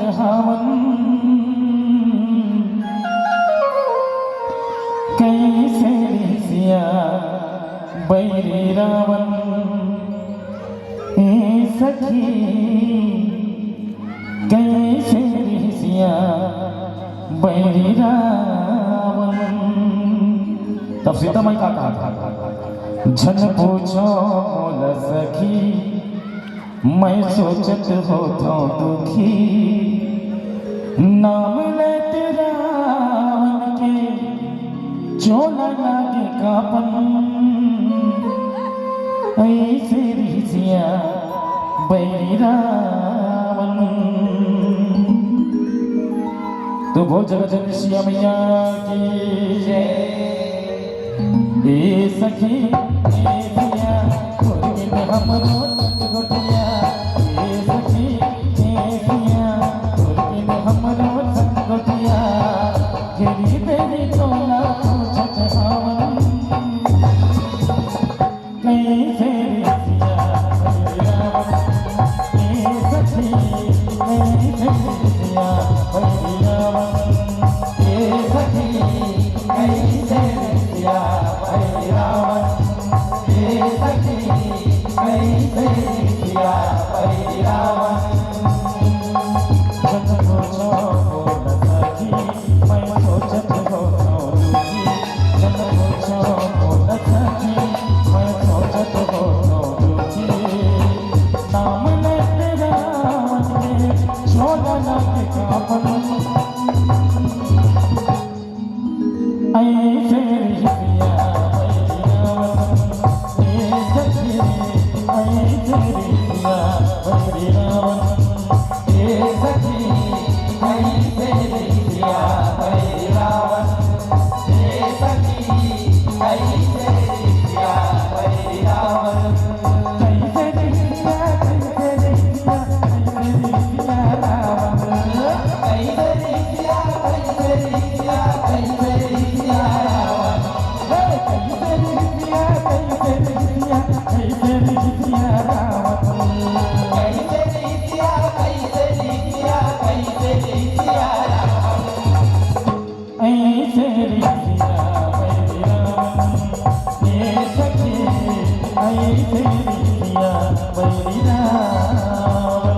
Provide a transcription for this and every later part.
छहावन कैसे सिया बैरी रावण सखी कैसे सिया बैरी रावण। तब सीता माई का कहा झन पूछो मोल सखी मैं सोचत हो तो दुखी नाम लेते रावण के चोला लागे कापन ऐसे रिसिया बैरी रावण। तो बोल जगत जननी सिया मैया की जय। ए सखी ए सिया कोई में हमरो गोटिया ए सखी ए सिया कोई में हमरो गोटिया घेरी बेरी तोला छत हावन कैसे रिसिया ए सखी कैसे रिसिया बैरी रावण ए सखी कैसे रिसिया बैरी रावण ए सखी कैसे रिसिया बैरी रावण। झन पूछो मोल सखी मैं सोचत हो तो दुखी झन पूछो मोल सखी मैं सोचत हो तो दुखी नाम लेते रावण के चोला लागे कापन ऐसे रिसिया बैरी रावण ए सखी ऐसे रिसिया बैरी रावण ए सखी कैसे रिसिया बैरी रावण ए सखी कैसे रिसिया बैरी रावण कैसे रिसिया कैसे रिसिया कैसे रिसिया रावण कैसे रिसिया कैसे रिसिया कैसे रिसिया रावण कैसे रिसिया कैसे रिसिया कैसे रिसिया रावण कैसे रिसिया कैसे रिसिया कैसे रिसिया रावण ऐसे रिसिया बैरी रावण ए सखी ऐसे रिसिया बैरी रावण।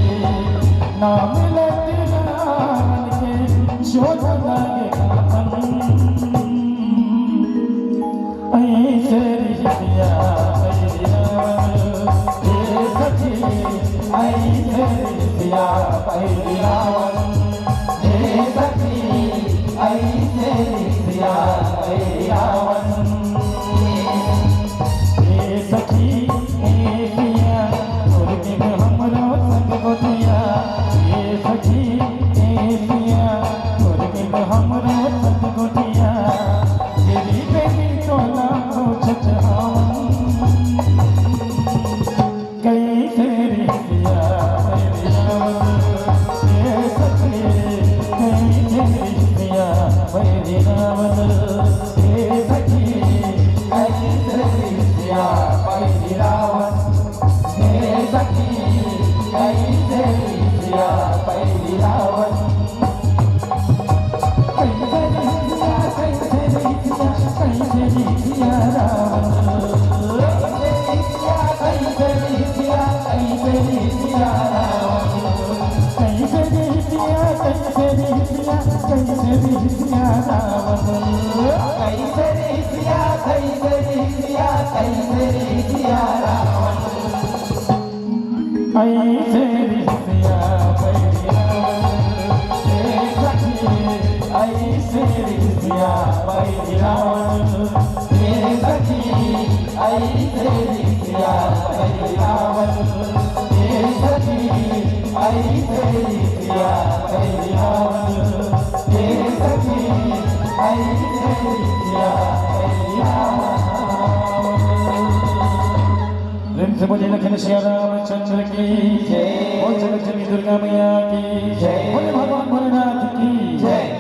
नाम लेते रावण के चोला लागे कापन ऐसे रिसिया बैरी रावण ए सखी ऐसे रिसिया बैरी रावण ए सखी ऐसे रिसिया बैरी रावण ए सखी ए सिया कोई में हमरो संग गोटिया ए सखी ए सिया कोई में हमरो संग गोटिया तेरी बेटी तोला छत हावन कैसे रिसिया बैरी रावण ए सखी कैसे रिसिया बैरी रिसिया रावण कैसे रिसिया रावण ऐसे रिसिया बैरी रावण हे सखी ऐसे रिसिया बैरी रावण हे सखी ऐसे रिसिया बैरी रावण हे सखी ऐसे रिसिया बैरी रावण हे सखी ऐसे रिसिया बैरी रावण प्रेम से बोले लखन श्री रामचंद्र की जय, बोल लक्ष्मी दुर्गा मैया की जय, बोले भगवान भोलेनाथ की जय।